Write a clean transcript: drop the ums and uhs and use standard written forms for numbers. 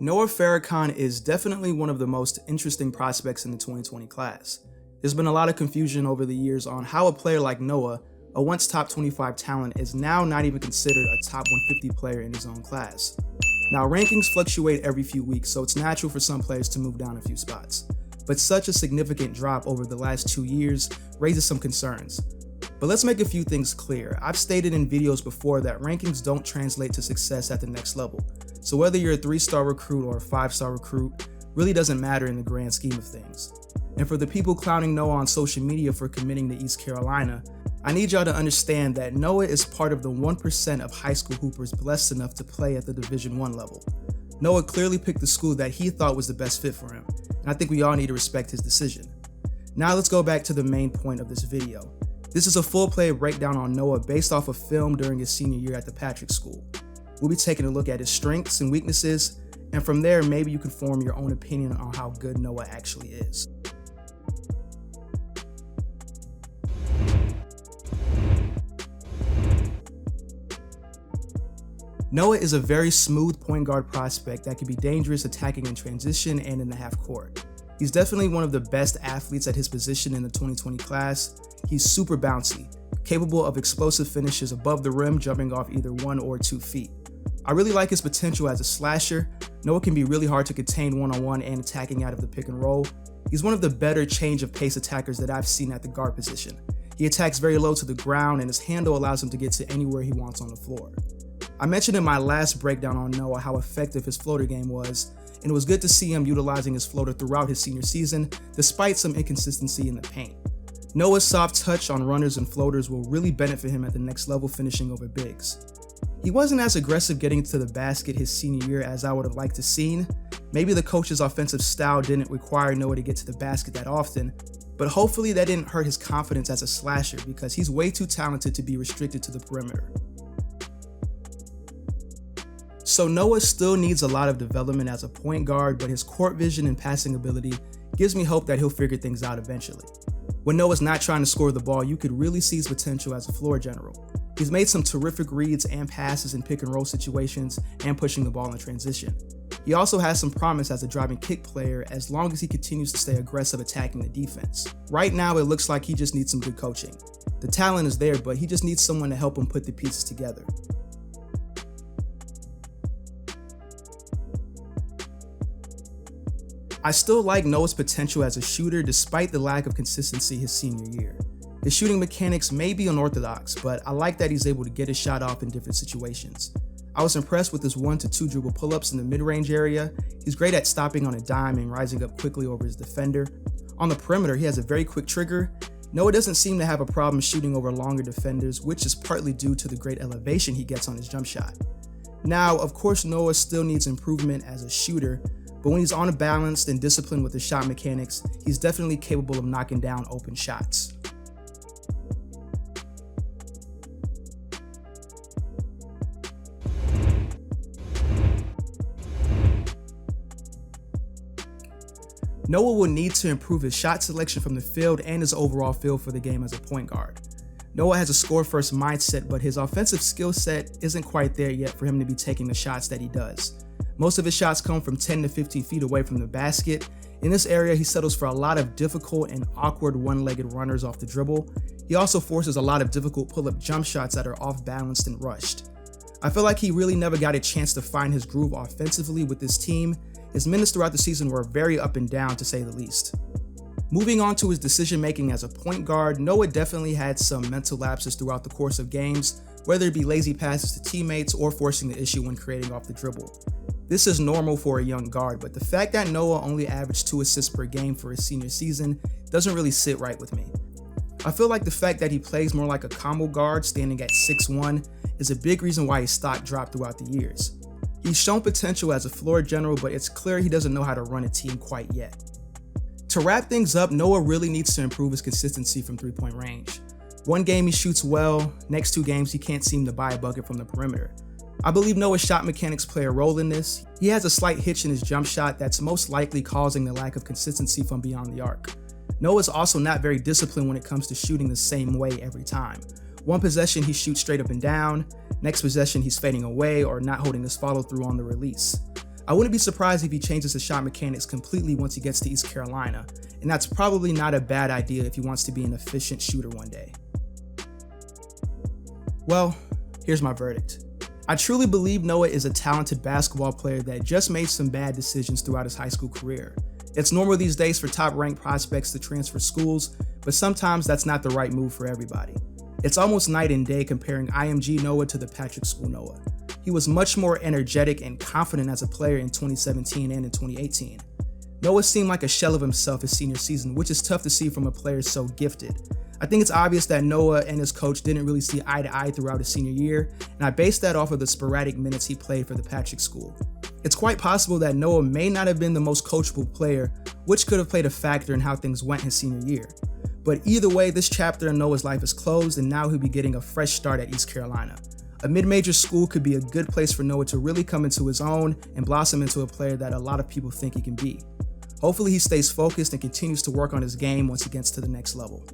Noah Farrakhan is definitely one of the most interesting prospects in the 2020 class. There's been a lot of confusion over the years on how a player like Noah, a once top 25 talent, is now not even considered a top 150 player in his own class. Now, rankings fluctuate every few weeks, so it's natural for some players to move down a few spots. But such a significant drop over the last 2 years raises some concerns. But let's make a few things clear. I've stated in videos before that rankings don't translate to success at the next level. So whether you're a 3-star recruit or a 5-star recruit really doesn't matter in the grand scheme of things. And for the people clowning Noah on social media for committing to East Carolina, I need y'all to understand that Noah is part of the 1% of high school hoopers blessed enough to play at the Division I level. Noah clearly picked the school that he thought was the best fit for him, and I think we all need to respect his decision. Now let's go back to the main point of this video. This is a full play breakdown on Noah based off of film during his senior year at the Patrick School. We'll be taking a look at his strengths and weaknesses, and from there maybe you can form your own opinion on how good Noah actually is. Noah is a very smooth point guard prospect that can be dangerous attacking in transition and in the half court. He's definitely one of the best athletes at his position in the 2020 class. He's super bouncy, capable of explosive finishes above the rim, jumping off either 1 or 2 feet. I really like his potential as a slasher. Noah can be really hard to contain one-on-one and attacking out of the pick and roll. He's one of the better change of pace attackers that I've seen at the guard position. He attacks very low to the ground and his handle allows him to get to anywhere he wants on the floor. I mentioned in my last breakdown on Noah how effective his floater game was, and it was good to see him utilizing his floater throughout his senior season, despite some inconsistency in the paint. Noah's soft touch on runners and floaters will really benefit him at the next level, finishing over bigs. He wasn't as aggressive getting to the basket his senior year as I would have liked to seen. Maybe the coach's offensive style didn't require Noah to get to the basket that often, but hopefully that didn't hurt his confidence as a slasher because he's way too talented to be restricted to the perimeter. So Noah still needs a lot of development as a point guard, but his court vision and passing ability gives me hope that he'll figure things out eventually. When Noah's not trying to score the ball, you could really see his potential as a floor general. He's made some terrific reads and passes in pick and roll situations and pushing the ball in transition. He also has some promise as a driving kick player as long as he continues to stay aggressive attacking the defense. Right now it looks like he just needs some good coaching. The talent is there, but he just needs someone to help him put the pieces together. I still like Noah's potential as a shooter despite the lack of consistency his senior year. His shooting mechanics may be unorthodox, but I like that he's able to get his shot off in different situations. I was impressed with his 1 to 2 dribble pull-ups in the mid-range area. He's great at stopping on a dime and rising up quickly over his defender. On the perimeter, he has a very quick trigger. Noah doesn't seem to have a problem shooting over longer defenders, which is partly due to the great elevation he gets on his jump shot. Now, of course, Noah still needs improvement as a shooter, but when he's on a balanced and disciplined with his shot mechanics, he's definitely capable of knocking down open shots. Noah will need to improve his shot selection from the field and his overall feel for the game as a point guard. Noah has a score-first mindset, but his offensive skill set isn't quite there yet for him to be taking the shots that he does. Most of his shots come from 10 to 15 feet away from the basket. In this area, he settles for a lot of difficult and awkward one-legged runners off the dribble. He also forces a lot of difficult pull-up jump shots that are off-balanced and rushed. I feel like he really never got a chance to find his groove offensively with this team. His minutes throughout the season were very up and down, to say the least. Moving on to his decision-making as a point guard, Noah definitely had some mental lapses throughout the course of games, whether it be lazy passes to teammates or forcing the issue when creating off the dribble. This is normal for a young guard, but the fact that Noah only averaged 2 assists per game for his senior season doesn't really sit right with me. I feel like the fact that he plays more like a combo guard, standing at 6'1", is a big reason why his stock dropped throughout the years. He's shown potential as a floor general, but it's clear he doesn't know how to run a team quite yet. To wrap things up, Noah really needs to improve his consistency from three-point range. One game he shoots well, next 2 games he can't seem to buy a bucket from the perimeter. I believe Noah's shot mechanics play a role in this. He has a slight hitch in his jump shot that's most likely causing the lack of consistency from beyond the arc. Noah's also not very disciplined when it comes to shooting the same way every time. One possession he shoots straight up and down, next possession he's fading away or not holding his follow through on the release. I wouldn't be surprised if he changes his shot mechanics completely once he gets to East Carolina, and that's probably not a bad idea if he wants to be an efficient shooter one day. Well, here's my verdict. I truly believe Noah is a talented basketball player that just made some bad decisions throughout his high school career. It's normal these days for top-ranked prospects to transfer schools, but sometimes that's not the right move for everybody. It's almost night and day comparing IMG Noah to the Patrick School Noah. He was much more energetic and confident as a player in 2017 and in 2018. Noah seemed like a shell of himself his senior season, which is tough to see from a player so gifted. I think it's obvious that Noah and his coach didn't really see eye to eye throughout his senior year, and I based that off of the sporadic minutes he played for the Patrick School. It's quite possible that Noah may not have been the most coachable player, which could have played a factor in how things went his senior year. But either way, this chapter in Noah's life is closed, and now he'll be getting a fresh start at East Carolina. A mid-major school could be a good place for Noah to really come into his own and blossom into a player that a lot of people think he can be. Hopefully he stays focused and continues to work on his game once he gets to the next level.